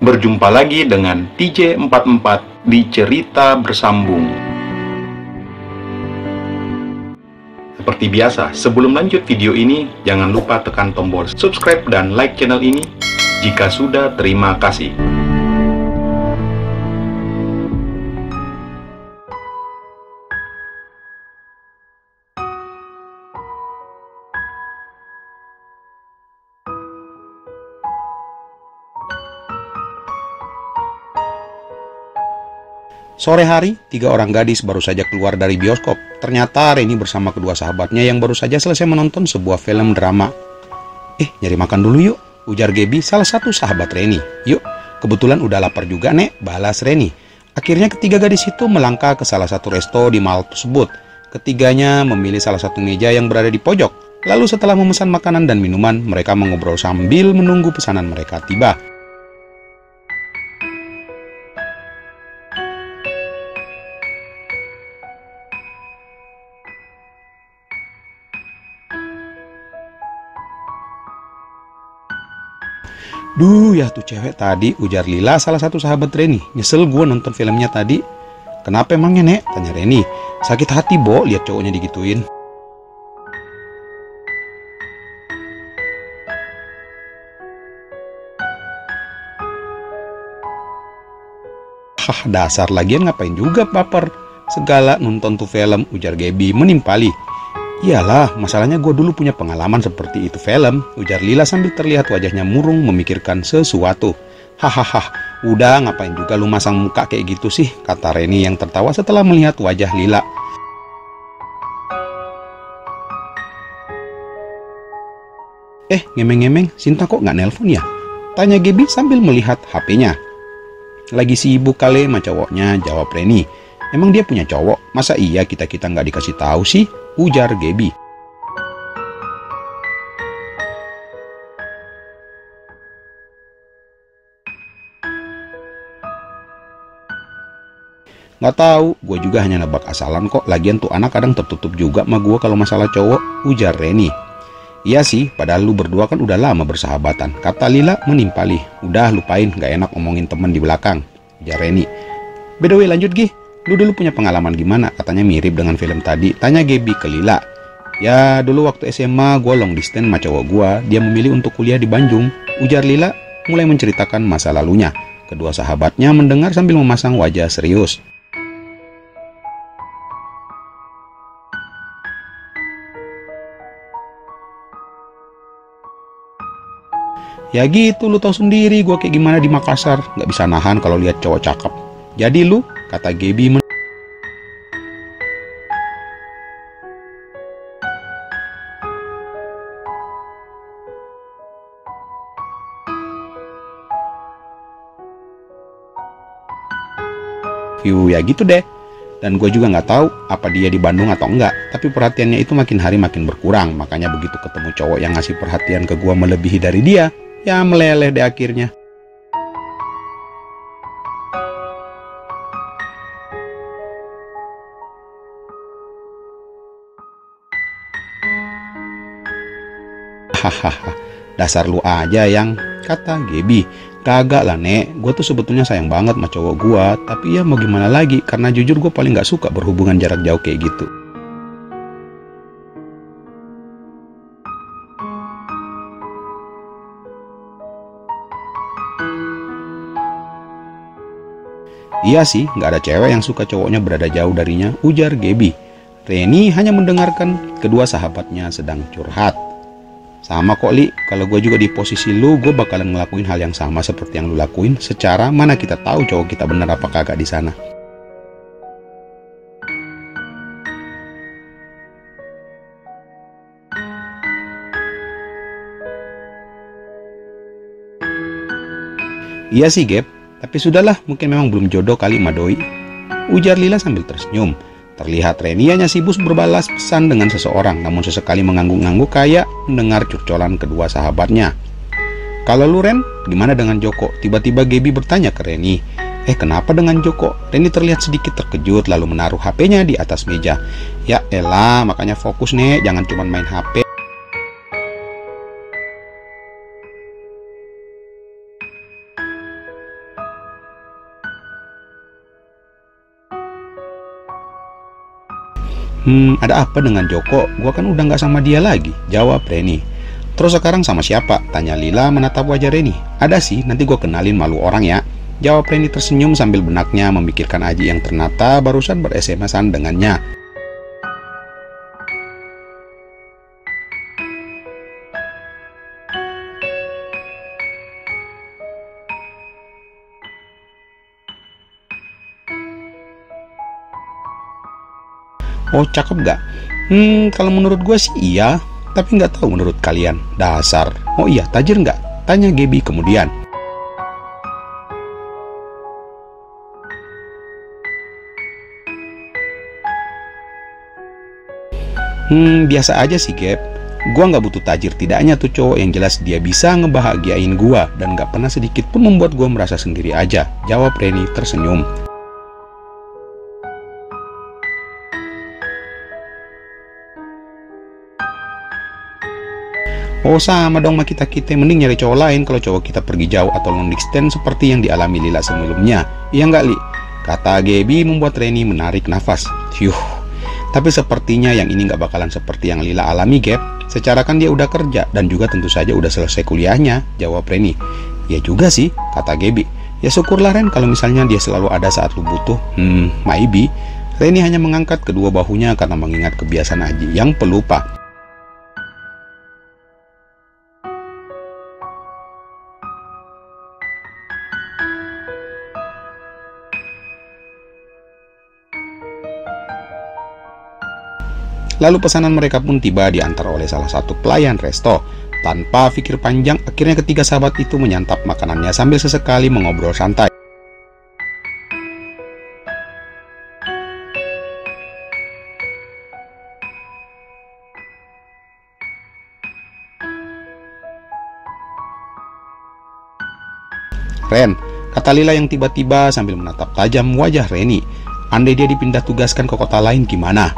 Berjumpa lagi dengan TJ44 di Cerita Bersambung. Seperti biasa, sebelum lanjut video ini, jangan lupa tekan tombol subscribe dan like channel ini. Jika sudah, terima kasih. Sore hari, 3 orang gadis baru saja keluar dari bioskop. Ternyata Reni bersama kedua sahabatnya yang baru saja selesai menonton sebuah film drama. Nyari makan dulu yuk, ujar Gaby, salah satu sahabat Reni. Yuk, kebetulan udah lapar juga nek, balas Reni. Akhirnya ketiga gadis itu melangkah ke salah satu resto di mall tersebut. Ketiganya memilih salah satu meja yang berada di pojok. Lalu setelah memesan makanan dan minuman, mereka mengobrol sambil menunggu pesanan mereka tiba. Duh ya tuh cewek tadi, ujar Lila, salah satu sahabat Reni. Nyesel gue nonton filmnya tadi. Kenapa emangnya nek? Tanya Reni. Sakit hati Bo, lihat cowoknya digituin. Dasar lagian ngapain juga baper. Segala nonton tuh film, ujar Gaby menimpali. Iyalah, masalahnya gue dulu punya pengalaman seperti itu film, ujar Lila sambil terlihat wajahnya murung memikirkan sesuatu. Hahaha, udah ngapain juga lu masang muka kayak gitu sih, kata Reni yang tertawa setelah melihat wajah Lila. Ngemeng-ngemeng, Sinta kok nggak nelpon ya? Tanya Gaby sambil melihat HP-nya. Lagi sibuk kali sama cowoknya, jawab Reni. Emang dia punya cowok? Masa iya kita nggak dikasih tahu sih? Ujar Gaby. Nggak tahu, gue juga hanya nebak asalan kok. Lagian tuh anak kadang tertutup juga sama gue kalau masalah cowok, ujar Reni. Iya sih, padahal lu berdua kan udah lama bersahabatan, kata Lila menimpali. Udah lupain, nggak enak ngomongin temen di belakang, ujar Reni. By the way, lanjut Gi. Lu dulu punya pengalaman gimana? Katanya mirip dengan film tadi, tanya Gaby ke Lila. Ya dulu waktu SMA gue long distance sama cowok gue. Dia memilih untuk kuliah di Bandung, ujar Lila mulai menceritakan masa lalunya. Kedua sahabatnya mendengar sambil memasang wajah serius. Ya gitu, lu tahu sendiri gue kayak gimana di Makassar. Gak bisa nahan kalau lihat cowok cakep. Jadi lu, kata Gaby ya gitu deh. Dan gue juga nggak tahu apa dia di Bandung atau enggak. Tapi perhatiannya itu makin hari makin berkurang. Makanya begitu ketemu cowok yang ngasih perhatian ke gue melebihi dari dia, ya meleleh deh akhirnya. Hahaha, dasar lu aja yang, kata Gaby. Kagak lah nek, gue tuh sebetulnya sayang banget sama cowok gue. Tapi ya mau gimana lagi, karena jujur gue paling gak suka berhubungan jarak jauh kayak gitu. Iya sih, gak ada cewek yang suka cowoknya berada jauh darinya, ujar Gaby. Reni hanya mendengarkan kedua sahabatnya sedang curhat. Sama kok Li, kalau gue juga di posisi lu, gue bakalan ngelakuin hal yang sama seperti yang lu lakuin. Secara mana kita tahu cowok kita bener apa kagak di sana. Iya sih Gap, tapi sudahlah, mungkin memang belum jodoh kali sama doi, ujar Lila sambil tersenyum. Terlihat Reni hanya sibuk berbalas pesan dengan seseorang, namun sesekali mengangguk-angguk kayak mendengar curcolan kedua sahabatnya. Kalau lu Ren, gimana dengan Joko? Tiba-tiba Gaby bertanya ke Reni. Kenapa dengan Joko? Reni terlihat sedikit terkejut lalu menaruh HP-nya di atas meja. Ya elah, makanya fokus nih, jangan cuma main HP. Ada apa dengan Joko? Gua kan udah nggak sama dia lagi, jawab Reni. Terus sekarang sama siapa? Tanya Lila menatap wajah Reni. Ada sih, nanti gua kenalin, malu orang ya, jawab Reni tersenyum sambil benaknya memikirkan Aji yang ternyata barusan ber-SMS-an dengannya. Oh, cakep gak? Kalau menurut gue sih iya, tapi nggak tahu menurut kalian. Dasar. Oh iya, tajir nggak? Tanya Gaby kemudian. Biasa aja sih, Gap. Gua nggak butuh tajir, tidaknya tuh cowok yang jelas dia bisa ngebahagiain gua dan nggak pernah sedikit pun membuat gua merasa sendiri aja, jawab Reni tersenyum. Oh sama dong sama kita, mending nyari cowok lain kalau cowok kita pergi jauh atau long distance seperti yang dialami Lila sebelumnya. Iya nggak, Li? Kata Gaby membuat Reni menarik nafas. Tapi sepertinya yang ini nggak bakalan seperti yang Lila alami, Gap. Secara kan dia udah kerja dan juga tentu saja udah selesai kuliahnya, jawab Reni. Ya juga sih, kata Gaby. Ya syukurlah Ren kalau misalnya dia selalu ada saat lu butuh. Maybe. Reni hanya mengangkat kedua bahunya karena mengingat kebiasaan Aji yang pelupa. Lalu pesanan mereka pun tiba diantar oleh salah satu pelayan resto. Tanpa pikir panjang, akhirnya ketiga sahabat itu menyantap makanannya sambil sesekali mengobrol santai. Ren, kata Lila yang tiba-tiba sambil menatap tajam wajah Reni. Andai dia dipindah tugaskan ke kota lain gimana?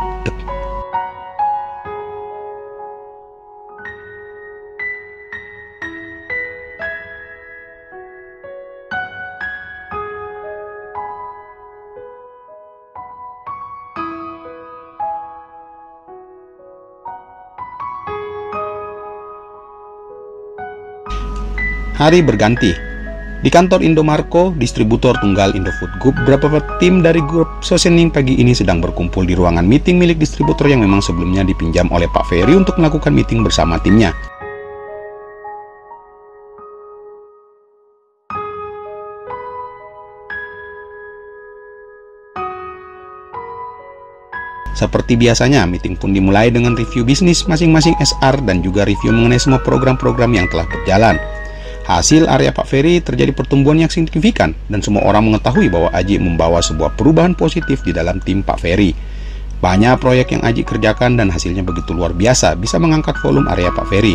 Hari berganti. Di kantor Indomarko, distributor tunggal Indofood Group, beberapa tim dari grup Sosening pagi ini sedang berkumpul di ruangan meeting milik distributor yang memang sebelumnya dipinjam oleh Pak Ferry untuk melakukan meeting bersama timnya. Seperti biasanya, meeting pun dimulai dengan review bisnis masing-masing SR dan juga review mengenai semua program-program yang telah berjalan. Hasil area Pak Ferry terjadi pertumbuhan yang signifikan dan semua orang mengetahui bahwa Aji membawa sebuah perubahan positif di dalam tim Pak Ferry. Banyak proyek yang Aji kerjakan dan hasilnya begitu luar biasa, bisa mengangkat volume area Pak Ferry.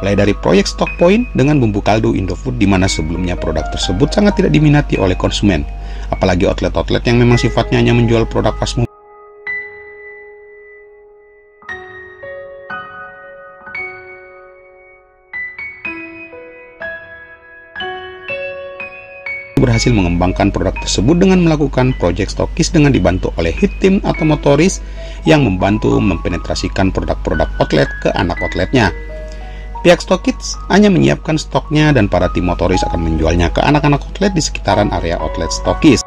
Mulai dari proyek Stock Point dengan bumbu kaldu Indofood di mana sebelumnya produk tersebut sangat tidak diminati oleh konsumen. Apalagi outlet-outlet yang memang sifatnya hanya menjual produk fast moving. Berhasil mengembangkan produk tersebut dengan melakukan project stokis dengan dibantu oleh hit team atau motoris yang membantu mempenetrasikan produk-produk outlet ke anak outletnya. Pihak stokis hanya menyiapkan stoknya dan para tim motoris akan menjualnya ke anak-anak outlet di sekitaran area outlet stokis.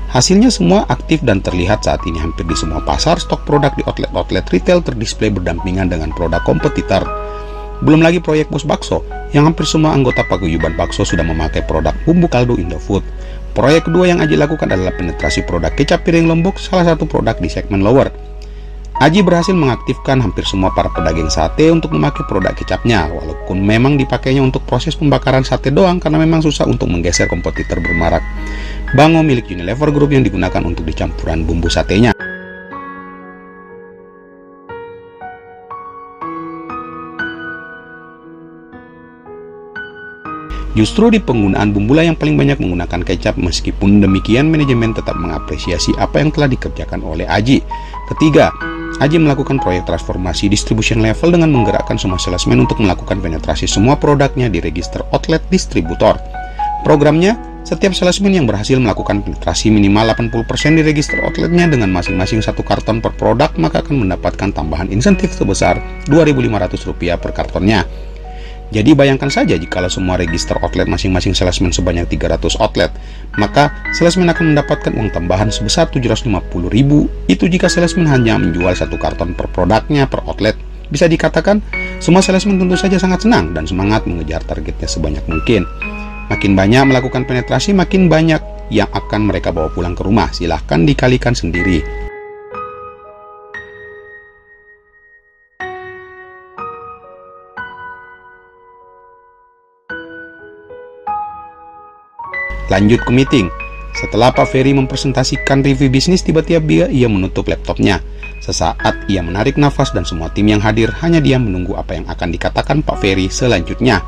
Hasilnya semua aktif dan terlihat saat ini hampir di semua pasar stok produk di outlet-outlet retail terdisplay berdampingan dengan produk kompetitor. Belum lagi proyek Bos Bakso, yang hampir semua anggota paguyuban bakso sudah memakai produk bumbu kaldu Indofood. Proyek kedua yang Aji lakukan adalah penetrasi produk kecap piring Lombok, salah satu produk di segmen lower. Aji berhasil mengaktifkan hampir semua para pedagang sate untuk memakai produk kecapnya, walaupun memang dipakainya untuk proses pembakaran sate doang karena memang susah untuk menggeser kompetitor bermarak Bango milik Unilever Group yang digunakan untuk dicampuran bumbu satenya. Justru di penggunaan bumbulah yang paling banyak menggunakan kecap. Meskipun demikian, manajemen tetap mengapresiasi apa yang telah dikerjakan oleh Aji. Ketiga, Aji melakukan proyek transformasi distribution level dengan menggerakkan semua salesman untuk melakukan penetrasi semua produknya di register outlet distributor. Programnya, setiap salesman yang berhasil melakukan penetrasi minimal 80% di register outletnya dengan masing-masing 1 karton per produk, maka akan mendapatkan tambahan insentif sebesar Rp2.500 per kartonnya. Jadi bayangkan saja jikalau semua register outlet masing-masing salesman sebanyak 300 outlet, maka salesman akan mendapatkan uang tambahan sebesar Rp750.000. Itu jika salesman hanya menjual 1 karton per produknya per outlet. Bisa dikatakan, semua salesman tentu saja sangat senang dan semangat mengejar targetnya sebanyak mungkin. Makin banyak melakukan penetrasi, makin banyak yang akan mereka bawa pulang ke rumah. Silahkan dikalikan sendiri. Lanjut ke meeting. Setelah Pak Ferry mempresentasikan review bisnis, tiba-tiba ia menutup laptopnya. Sesaat ia menarik nafas dan semua tim yang hadir hanya diam menunggu apa yang akan dikatakan Pak Ferry selanjutnya.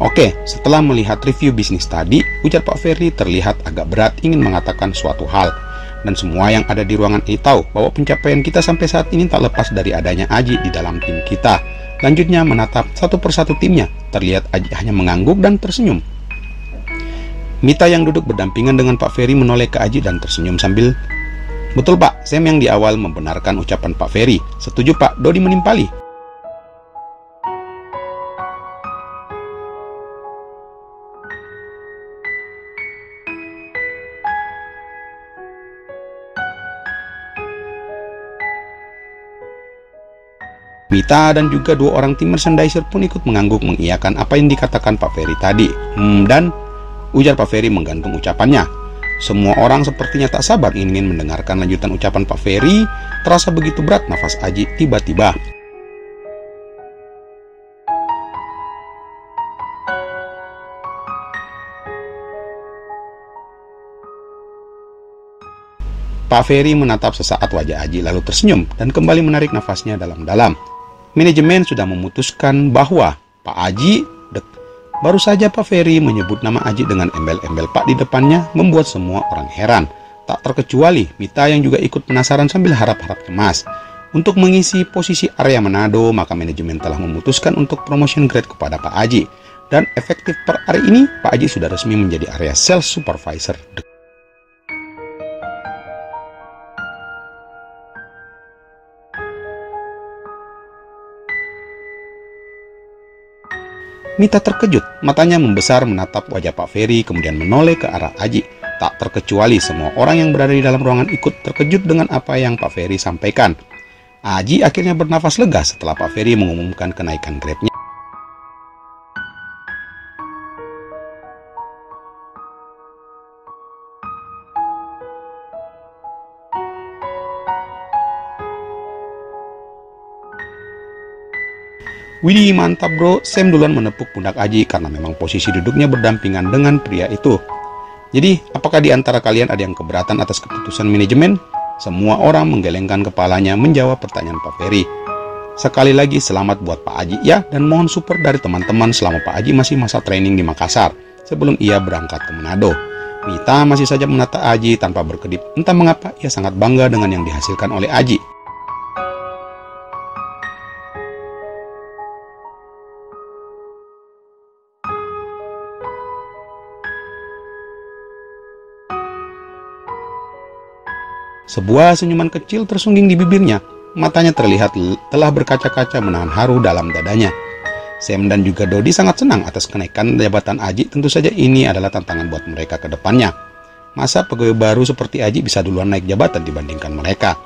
Oke, setelah melihat review bisnis tadi, ujar Pak Ferry terlihat agak berat ingin mengatakan suatu hal. Dan semua yang ada di ruangan ini tahu bahwa pencapaian kita sampai saat ini tak lepas dari adanya Aji di dalam tim kita. Lanjutnya menatap satu persatu timnya, terlihat Aji hanya mengangguk dan tersenyum. Mita yang duduk berdampingan dengan Pak Ferry menoleh ke Aji dan tersenyum sambil, "Betul Pak," Sam yang di awal membenarkan ucapan Pak Ferry. "Setuju Pak," Dodi menimpali. Mita dan juga 2 orang tim merchandiser pun ikut mengangguk mengiyakan apa yang dikatakan Pak Ferry tadi. Dan ujar Pak Ferry menggantung ucapannya. Semua orang sepertinya tak sabar ingin mendengarkan lanjutan ucapan Pak Ferry. Terasa begitu berat nafas Aji tiba-tiba. Pak Ferry menatap sesaat wajah Aji lalu tersenyum dan kembali menarik nafasnya dalam-dalam. Manajemen sudah memutuskan bahwa Pak Aji baru saja Pak Ferry menyebut nama Aji dengan embel-embel Pak di depannya membuat semua orang heran. Tak terkecuali Mita yang juga ikut penasaran sambil harap-harap cemas. Untuk mengisi posisi area Manado, maka manajemen telah memutuskan untuk promotion grade kepada Pak Aji. Dan efektif per hari ini, Pak Aji sudah resmi menjadi area sales supervisor. Mita terkejut, matanya membesar menatap wajah Pak Ferry kemudian menoleh ke arah Aji. Tak terkecuali semua orang yang berada di dalam ruangan ikut terkejut dengan apa yang Pak Ferry sampaikan. Aji akhirnya bernafas lega setelah Pak Ferry mengumumkan kenaikan grade-nya. "Widih, mantap bro," Sam duluan menepuk pundak Aji karena memang posisi duduknya berdampingan dengan pria itu. Jadi, apakah di antara kalian ada yang keberatan atas keputusan manajemen? Semua orang menggelengkan kepalanya menjawab pertanyaan Pak Ferry. Sekali lagi selamat buat Pak Aji ya, dan mohon support dari teman-teman selama Pak Aji masih masa training di Makassar sebelum ia berangkat ke Manado. Mita masih saja menata Aji tanpa berkedip. Entah mengapa ia sangat bangga dengan yang dihasilkan oleh Aji. Sebuah senyuman kecil tersungging di bibirnya. Matanya terlihat telah berkaca-kaca menahan haru dalam dadanya. Sam dan juga Dodi sangat senang atas kenaikan jabatan Aji. Tentu saja ini adalah tantangan buat mereka ke depannya. Masa pegawai baru seperti Aji bisa duluan naik jabatan dibandingkan mereka?